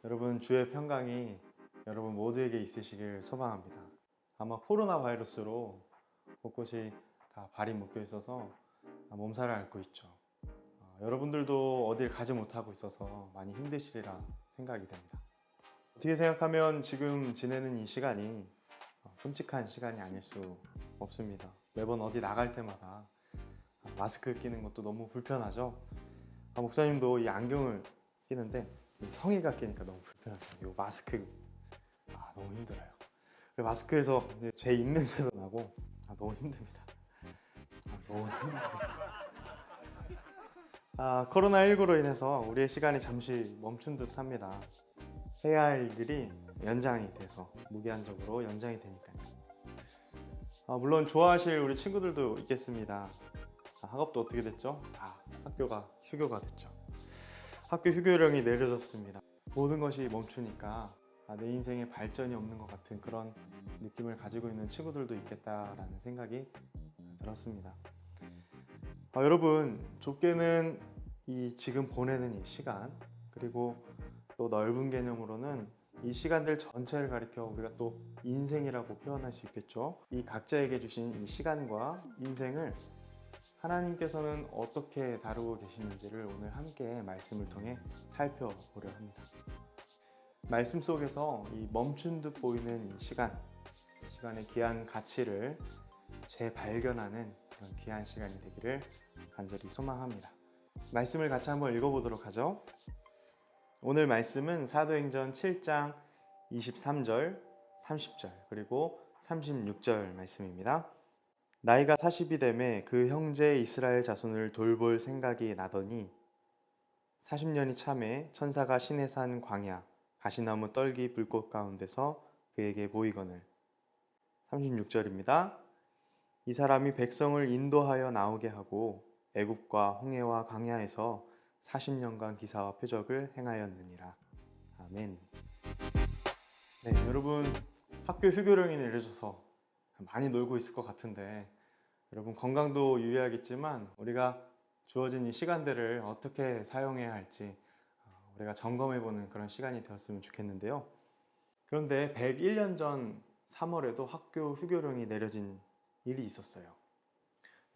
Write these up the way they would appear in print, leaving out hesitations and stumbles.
여러분 주의 평강이 여러분 모두에게 있으시길 소망합니다. 아마 코로나 바이러스로 곳곳이 다 발이 묶여 있어서 몸살을 앓고 있죠. 여러분들도 어딜 가지 못하고 있어서 많이 힘드시리라 생각이 됩니다. 어떻게 생각하면 지금 지내는 이 시간이 끔찍한 시간이 아닐 수 없습니다. 매번 어디 나갈 때마다 마스크 끼는 것도 너무 불편하죠. 목사님도 이 안경을 끼는데 성의가 끼니까 너무 불편하죠. 이 마스크 너무 힘들어요. 마스크에서 제 입냄새도 나고 너무 힘듭니다. 너무 힘듭니다. 코로나19로 인해서 우리의 시간이 잠시 멈춘 듯 합니다. 해야 할 일들이 연장이 돼서 무기한적으로 연장이 되니까요. 물론 좋아하실 우리 친구들도 있겠습니다. 학업도 어떻게 됐죠? 학교가 휴교가 됐죠. 학교 휴교령이 내려졌습니다. 모든 것이 멈추니까 내 인생에 발전이 없는 것 같은 그런 느낌을 가지고 있는 친구들도 있겠다라는 생각이 들었습니다. 여러분, 좁게는 이 지금 보내는 이 시간, 그리고 또 넓은 개념으로는 이 시간들 전체를 가리켜 우리가 또 인생이라고 표현할 수 있겠죠. 이 각자에게 주신 이 시간과 인생을 하나님께서는 어떻게 다루고 계시는지를 오늘 함께 말씀을 통해 살펴보려 합니다. 말씀 속에서 이 멈춘 듯 보이는 이 시간의 귀한 가치를 재발견하는 그런 귀한 시간이 되기를 간절히 소망합니다. 말씀을 같이 한번 읽어보도록 하죠. 오늘 말씀은 사도행전 7장 23절, 30절, 그리고 36절 말씀입니다. 나이가 40이 되매 그 형제 이스라엘 자손을 돌볼 생각이 나더니 40년이 참에 천사가 시내산 광야 가시나무 떨기 불꽃 가운데서 그에게 보이거늘. 36절입니다. 이 사람이 백성을 인도하여 나오게 하고 애굽과 홍해와 광야에서 40년간 기사와 표적을 행하였느니라. 아멘. 네, 여러분 학교 휴교령이 내려져서 많이 놀고 있을 것 같은데 여러분 건강도 유의하겠지만 우리가 주어진 이 시간들을 어떻게 사용해야 할지 우리가 점검해보는 그런 시간이 되었으면 좋겠는데요. 그런데 101년 전 3월에도 학교 휴교령이 내려진 일이 있었어요.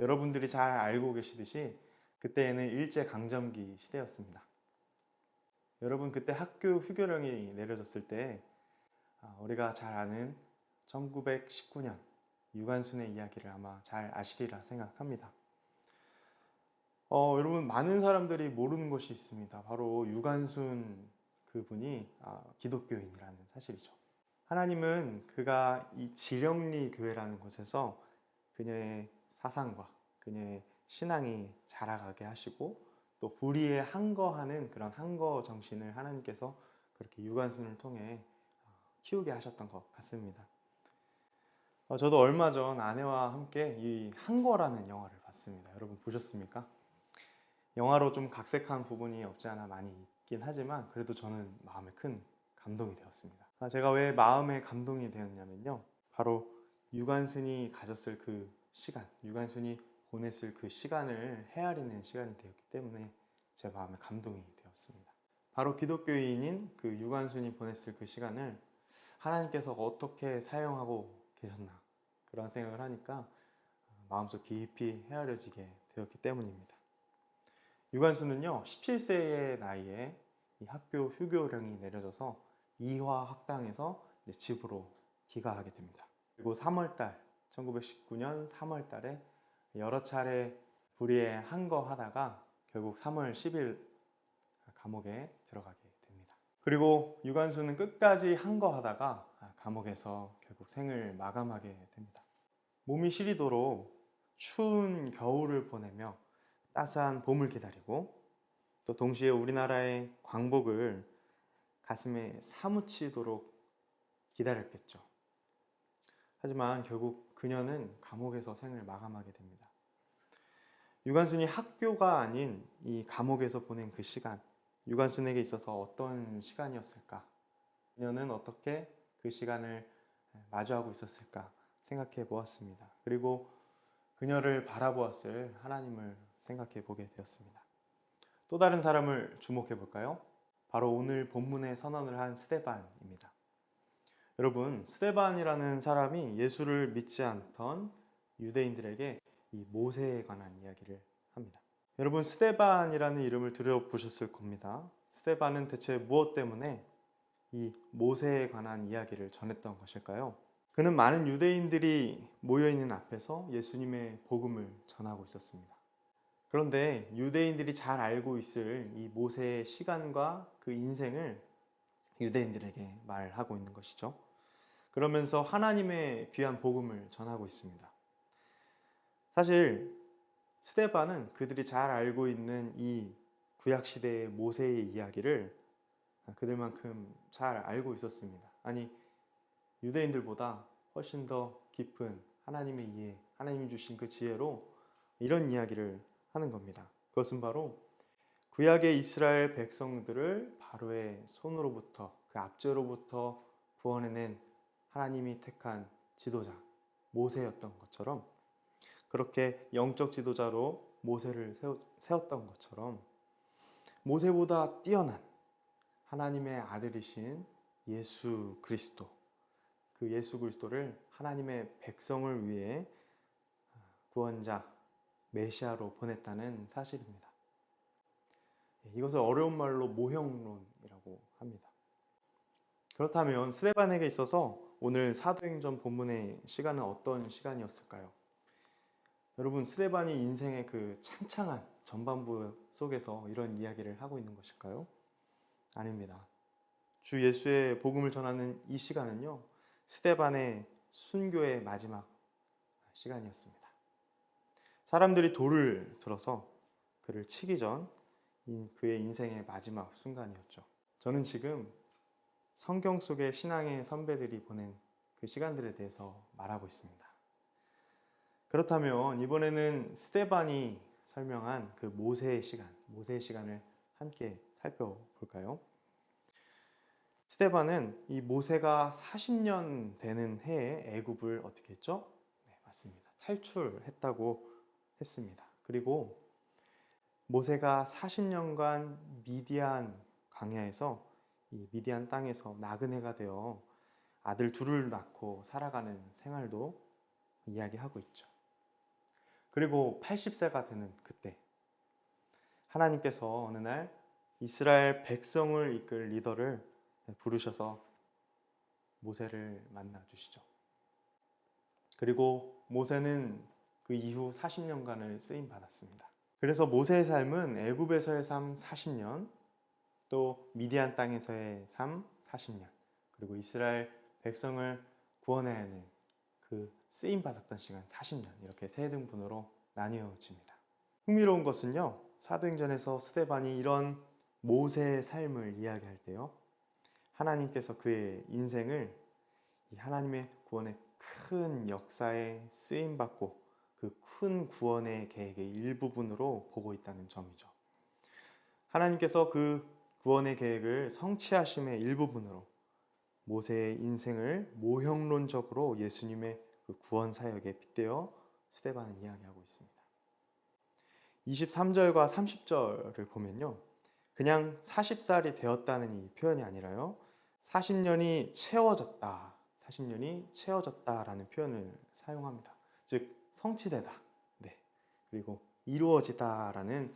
여러분들이 잘 알고 계시듯이 그때에는 일제강점기 시대였습니다. 여러분 그때 학교 휴교령이 내려졌을 때 우리가 잘 아는 1919년 유관순의 이야기를 아마 잘 아시리라 생각합니다. 여러분 많은 사람들이 모르는 것이 있습니다. 바로 유관순 그분이 기독교인이라는 사실이죠. 하나님은 그가 이 지령리 교회라는 곳에서 그녀의 사상과 그녀의 신앙이 자라가게 하시고 또 불의에 항거하는 그런 항거 정신을 하나님께서 그렇게 유관순을 통해 키우게 하셨던 것 같습니다. 저도 얼마 전 아내와 함께 이 항거라는 영화를 봤습니다. 여러분 보셨습니까? 영화로 좀 각색한 부분이 없지 않아 많이 있긴 하지만 그래도 저는 마음에 큰 감동이 되었습니다. 제가 왜 마음에 감동이 되었냐면요, 바로 유관순이 가졌을 그 시간, 유관순이 보냈을 그 시간을 헤아리는 시간이 되었기 때문에 제 마음에 감동이 되었습니다. 바로 기독교인인 그 유관순이 보냈을 그 시간을 하나님께서 어떻게 사용하고 계셨나 그런 생각을 하니까 마음속 깊이 헤아려지게 되었기 때문입니다. 유관순은요 17세의 나이에 이 학교 휴교령이 내려져서 이화 학당에서 집으로 귀가하게 됩니다. 그리고 1919년 3월달에 여러 차례 불의에 항거하다가 결국 3월 10일 감옥에 들어가게 됩니다. 그리고 유관순은 끝까지 항거하다가 감옥에서 결국 생을 마감하게 됩니다. 몸이 시리도록 추운 겨울을 보내며 따스한 봄을 기다리고 또 동시에 우리나라의 광복을 가슴에 사무치도록 기다렸겠죠. 하지만 결국 그녀는 감옥에서 생을 마감하게 됩니다. 유관순이 학교가 아닌 이 감옥에서 보낸 그 시간, 유관순에게 있어서 어떤 시간이었을까? 그녀는 어떻게 그 시간을 마주하고 있었을까 생각해 보았습니다. 그리고 그녀를 바라보았을 하나님을 생각해 보게 되었습니다. 또 다른 사람을 주목해 볼까요? 바로 오늘 본문에 선언을 한 스데반입니다. 여러분, 스데반이라는 사람이 예수를 믿지 않던 유대인들에게 이 모세에 관한 이야기를 합니다. 여러분, 스데반이라는 이름을 들어보셨을 겁니다. 스데반은 대체 무엇 때문에 이 모세에 관한 이야기를 전했던 것일까요? 그는 많은 유대인들이 모여있는 앞에서 예수님의 복음을 전하고 있었습니다. 그런데 유대인들이 잘 알고 있을 이 모세의 시간과 그 인생을 유대인들에게 말하고 있는 것이죠. 그러면서 하나님의 귀한 복음을 전하고 있습니다. 사실 스데반은 그들이 잘 알고 있는 이 구약시대의 모세의 이야기를 그들만큼 잘 알고 있었습니다. 아니, 유대인들보다 훨씬 더 깊은 하나님의 이해, 하나님이 주신 그 지혜로 이런 이야기를 하는 겁니다. 그것은 바로 구약의 이스라엘 백성들을 바로의 손으로부터, 그 압제로부터 구원해낸 하나님이 택한 지도자 모세였던 것처럼, 그렇게 영적 지도자로 모세를 세웠던 것처럼 모세보다 뛰어난 하나님의 아들이신 예수 그리스도, 그 예수 그리스도를 하나님의 백성을 위해 구원자 메시아로 보냈다는 사실입니다. 이것을 어려운 말로 모형론이라고 합니다. 그렇다면 스데반에게 있어서 오늘 사도행전 본문의 시간은 어떤 시간이었을까요? 여러분, 스데반이 인생의 그 창창한 전반부 속에서 이런 이야기를 하고 있는 것일까요? 아닙니다. 주 예수의 복음을 전하는 이 시간은요, 스데반의 순교의 마지막 시간이었습니다. 사람들이 돌을 들어서 그를 치기 전 그의 인생의 마지막 순간이었죠. 저는 지금 성경 속의 신앙의 선배들이 보낸 그 시간들에 대해서 말하고 있습니다. 그렇다면 이번에는 스데반이 설명한 그 모세의 시간을 함께 살펴볼까요? 스데반은 이 모세가 40년 되는 해에 애굽을 어떻게 했죠? 네, 맞습니다. 탈출했다고 했습니다. 그리고 모세가 40년간 미디안 광야에서 이 미디안 땅에서 나그네가 되어 아들 둘을 낳고 살아가는 생활도 이야기하고 있죠. 그리고 80세가 되는 그때 하나님께서 어느 날 이스라엘 백성을 이끌 리더를 부르셔서 모세를 만나 주시죠. 그리고 모세는 그 이후 40년간을 쓰임 받았습니다. 그래서 모세의 삶은 애굽에서의 삶 40년, 또 미디안 땅에서의 삶 40년, 그리고 이스라엘 백성을 구원해야 하는 그 쓰임 받았던 시간 40년, 이렇게 세 등분으로 나뉘어집니다. 흥미로운 것은요, 사도행전에서 스데반이 이런 모세의 삶을 이야기할 때요, 하나님께서 그의 인생을 이 하나님의 구원의 큰 역사에 쓰임 받고 그 큰 구원의 계획의 일부분으로 보고 있다는 점이죠. 하나님께서 그 구원의 계획을 성취하심의 일부분으로 모세의 인생을 모형론적으로 예수님의 그 구원 사역에 빗대어 스데반은 이야기하고 있습니다. 23절과 30절을 보면요, 그냥 40살이 되었다는 이 표현이 아니라요, 40년이 채워졌다라는 표현을 사용합니다. 즉 성취되다, 네, 그리고 이루어지다라는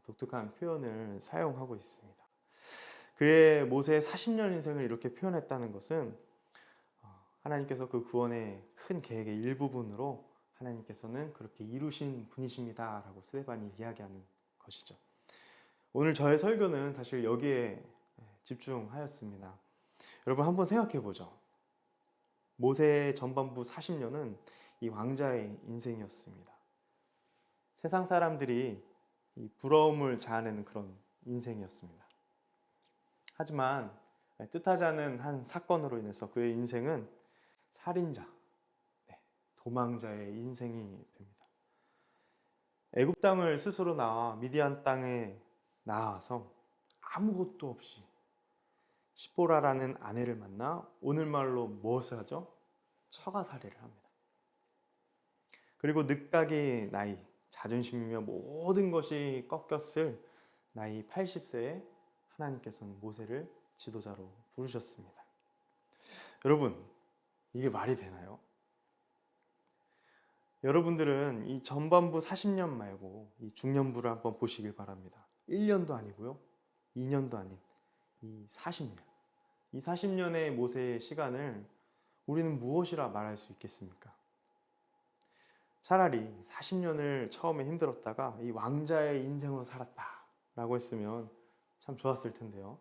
독특한 표현을 사용하고 있습니다. 그의 모세의 40년 인생을 이렇게 표현했다는 것은 하나님께서 그 구원의 큰 계획의 일부분으로 하나님께서는 그렇게 이루신 분이십니다 라고 스데반이 이야기하는 것이죠. 오늘 저의 설교는 사실 여기에 집중하였습니다. 여러분, 한번 생각해 보죠. 모세의 전반부 40년은 이 왕자의 인생이었습니다. 세상 사람들이 이 부러움을 자아내는 그런 인생이었습니다. 하지만 뜻하지 않은 한 사건으로 인해서 그의 인생은 살인자, 도망자의 인생이 됩니다. 애굽 땅을 스스로 나와 미디안 땅에 나와서 아무것도 없이 시보라라는 아내를 만나 오늘말로 무엇을 하죠? 처가살이를 합니다. 그리고 늦가기 나이, 자존심이며 모든 것이 꺾였을 나이 80세에 하나님께서는 모세를 지도자로 부르셨습니다. 여러분, 이게 말이 되나요? 여러분들은 이 전반부 40년 말고 이 중년부를 한번 보시길 바랍니다. 1년도 아니고요. 2년도 아닌 이 40년. 이 40년의 모세의 시간을 우리는 무엇이라 말할 수 있겠습니까? 차라리 40년을 처음에 힘들었다가 이 왕자의 인생으로 살았다라고 했으면 참 좋았을 텐데요.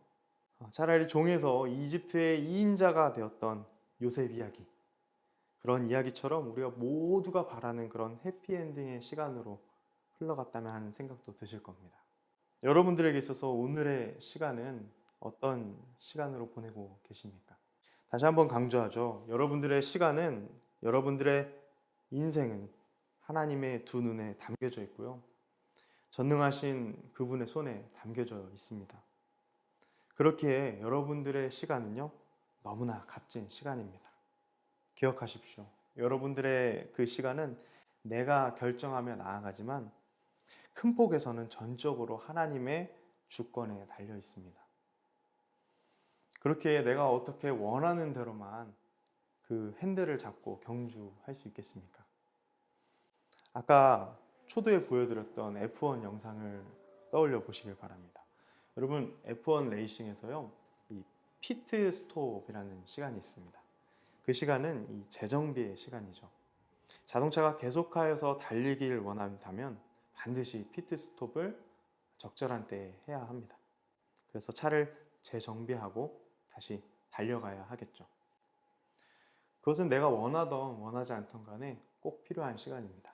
차라리 종에서 이집트의 2인자가 되었던 요셉 이야기, 그런 이야기처럼 우리가 모두가 바라는 그런 해피엔딩의 시간으로 흘러갔다면 하는 생각도 드실 겁니다. 여러분들에게 있어서 오늘의 시간은 어떤 시간으로 보내고 계십니까? 다시 한번 강조하죠. 여러분들의 시간은, 여러분들의 인생은 하나님의 두 눈에 담겨져 있고요. 전능하신 그분의 손에 담겨져 있습니다. 그렇기에 여러분들의 시간은요, 너무나 값진 시간입니다. 기억하십시오. 여러분들의 그 시간은 내가 결정하며 나아가지만 큰 폭에서는 전적으로 하나님의 주권에 달려 있습니다. 그렇게 내가 어떻게 원하는 대로만 그 핸들을 잡고 경주할 수 있겠습니까? 아까 초도에 보여드렸던 F1 영상을 떠올려 보시길 바랍니다. 여러분, F1 레이싱에서요, 이 피트 스톱이라는 시간이 있습니다. 그 시간은 이 재정비의 시간이죠. 자동차가 계속하여서 달리길 원한다면 반드시 피트 스톱을 적절한 때에 해야 합니다. 그래서 차를 재정비하고 다시 달려가야 하겠죠. 그것은 내가 원하던 원하지 않던 간에 꼭 필요한 시간입니다.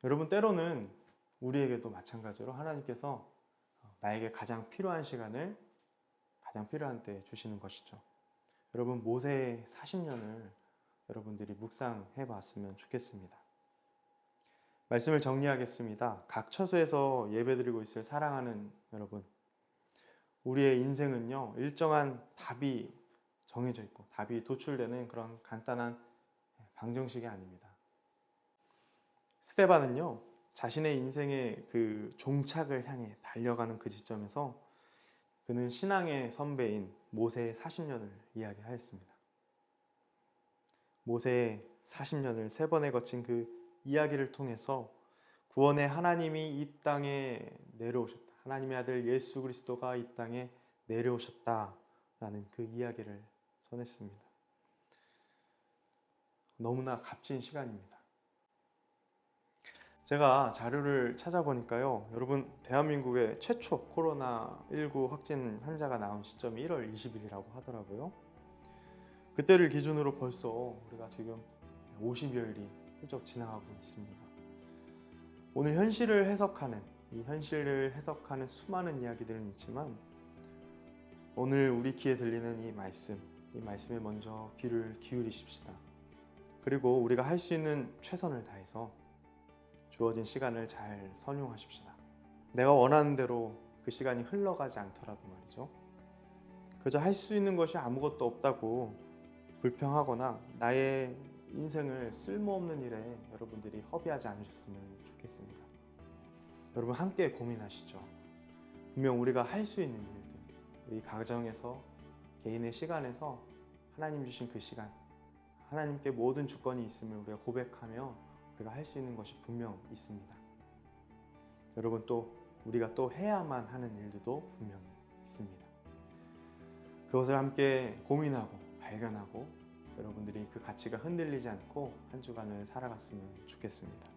여러분, 때로는 우리에게도 마찬가지로 하나님께서 나에게 가장 필요한 시간을 가장 필요한 때에 주시는 것이죠. 여러분, 모세의 40년을 여러분들이 묵상해 봤으면 좋겠습니다. 말씀을 정리하겠습니다. 각 처소에서 예배드리고 있을 사랑하는 여러분, 우리의 인생은요, 일정한 답이 정해져 있고 답이 도출되는 그런 간단한 방정식이 아닙니다. 스데반은요, 자신의 인생의 그 종착을 향해 달려가는 그 지점에서 그는 신앙의 선배인 모세의 40년을 이야기하였습니다. 모세의 40년을 세 번에 거친 그 이야기를 통해서 구원의 하나님이 이 땅에 내려오셨다. 하나님의 아들 예수 그리스도가 이 땅에 내려오셨다라는 그 이야기를 전했습니다. 너무나 값진 시간입니다. 제가 자료를 찾아보니까요, 여러분, 대한민국의 최초 코로나19 확진 환자가 나온 시점이 1월 20일이라고 하더라고요. 그때를 기준으로 벌써 우리가 지금 50여일이 훌쩍 지나가고 있습니다. 오늘 현실을 해석하는, 이 현실을 해석하는 수많은 이야기들은 있지만 오늘 우리 귀에 들리는 이 말씀에 먼저 귀를 기울이십시다. 그리고 우리가 할 수 있는 최선을 다해서 주어진 시간을 잘 선용하십시다. 내가 원하는 대로 그 시간이 흘러가지 않더라도 말이죠. 그저 할 수 있는 것이 아무것도 없다고 불평하거나 나의 인생을 쓸모없는 일에 여러분들이 허비하지 않으셨으면 좋겠습니다. 여러분, 함께 고민하시죠. 분명 우리가 할 수 있는 일들, 우리 가정에서, 개인의 시간에서 하나님 주신 그 시간, 하나님께 모든 주권이 있음을 우리가 고백하며 우리가 할 수 있는 것이 분명 있습니다. 여러분, 또 우리가 또 해야만 하는 일들도 분명히 있습니다. 그것을 함께 고민하고 발견하고 여러분들이 그 가치가 흔들리지 않고 한 주간을 살아갔으면 좋겠습니다.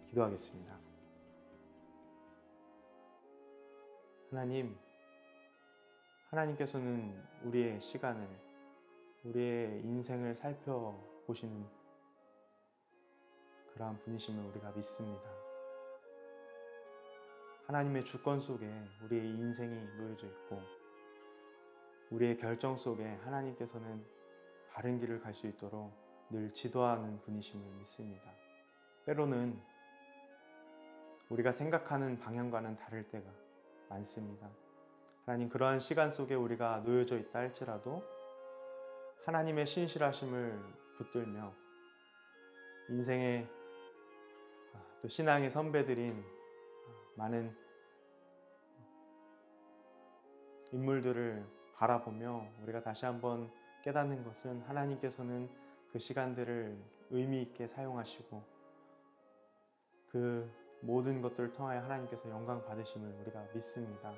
기도하겠습니다. 하나님께서는 우리의 시간을, 우리의 인생을 살펴보시는 그러한 분이심을 우리가 믿습니다. 하나님의 주권 속에 우리의 인생이 놓여져 있고 우리의 결정 속에 하나님께서는 바른 길을 갈 수 있도록 늘 지도하는 분이심을 믿습니다. 때로는 우리가 생각하는 방향과는 다를 때가 많습니다. 하나님, 그러한 시간 속에 우리가 놓여져 있다 할지라도 하나님의 신실하심을 붙들며 인생의 또 신앙의 선배들인 많은 인물들을 바라보며 우리가 다시 한번 깨닫는 것은 하나님께서는 그 시간들을 의미 있게 사용하시고 그 모든 것들을 통하여 하나님께서 영광 받으심을 우리가 믿습니다.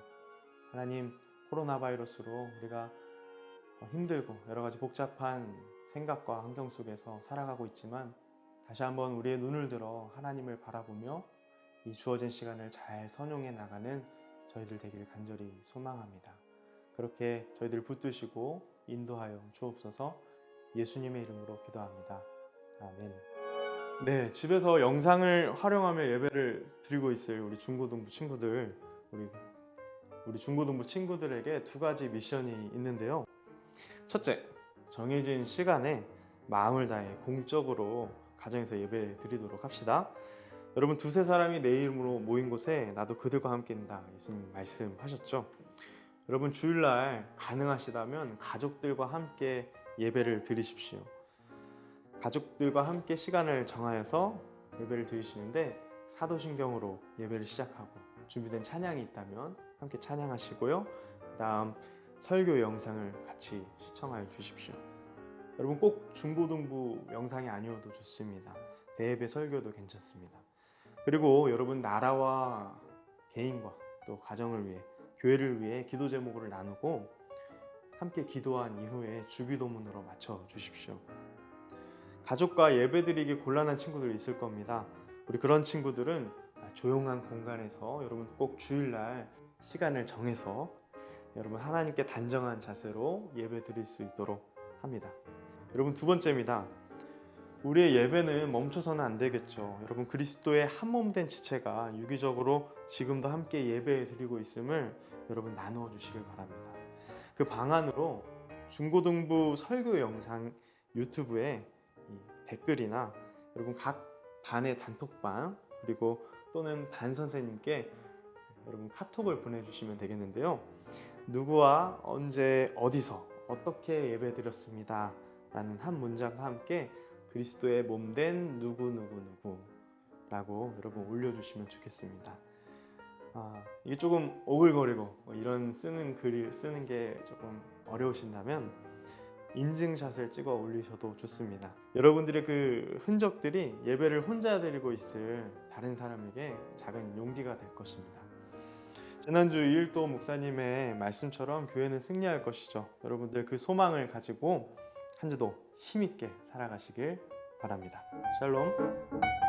하나님, 코로나 바이러스로 우리가 힘들고 여러 가지 복잡한 생각과 환경 속에서 살아가고 있지만 다시 한번 우리의 눈을 들어 하나님을 바라보며 이 주어진 시간을 잘 선용해 나가는 저희들 되기를 간절히 소망합니다. 그렇게 저희들 붙드시고 인도하여 주옵소서. 예수님의 이름으로 기도합니다. 아멘. 네, 집에서 영상을 활용하며 예배를 드리고 있을 우리 중고등부 친구들, 우리 중고등부 친구들에게 두 가지 미션이 있는데요. 첫째, 정해진 시간에 마음을 다해 공적으로 가정에서 예배 드리도록 합시다. 여러분, 두세 사람이 내 이름으로 모인 곳에 나도 그들과 함께 있다, 예수님 말씀하셨죠. 여러분, 주일날 가능하시다면 가족들과 함께 예배를 드리십시오. 가족들과 함께 시간을 정하여서 예배를 드리시는데 사도신경으로 예배를 시작하고 준비된 찬양이 있다면 함께 찬양하시고요. 그 다음 설교 영상을 같이 시청하여 주십시오. 여러분, 꼭 중고등부 영상이 아니어도 좋습니다. 대예배 설교도 괜찮습니다. 그리고 여러분, 나라와 개인과 또 가정을 위해, 교회를 위해 기도 제목을 나누고 함께 기도한 이후에 주기도문으로 맞춰 주십시오. 가족과 예배드리기 곤란한 친구들 있을 겁니다. 우리 그런 친구들은 조용한 공간에서 여러분 꼭 주일날 시간을 정해서 여러분 하나님께 단정한 자세로 예배 드릴 수 있도록 합니다. 여러분, 두 번째입니다. 우리의 예배는 멈춰서는 안 되겠죠. 여러분, 그리스도의 한몸된 지체가 유기적으로 지금도 함께 예배 드리고 있음을 여러분 나누어 주시길 바랍니다. 그 방안으로 중고등부 설교 영상 유튜브에 댓글이나 여러분 각 반의 단톡방, 그리고 또는 반 선생님께 여러분 카톡을 보내주시면 되겠는데요. 누구와 언제 어디서 어떻게 예배 드렸습니다 라는 한 문장과 함께 그리스도의 몸된 누구누구누구라고 여러분 올려주시면 좋겠습니다. 이게 조금 오글거리고 이런 글을 쓰는 게 조금 어려우신다면 인증샷을 찍어 올리셔도 좋습니다. 여러분들의 그 흔적들이 예배를 혼자 드리고 있을 다른 사람에게 작은 용기가 될 것입니다. 지난주 이일도 목사님의 말씀처럼 교회는 승리할 것이죠. 여러분들 그 소망을 가지고 한 주도 힘있게 살아가시길 바랍니다. 샬롬.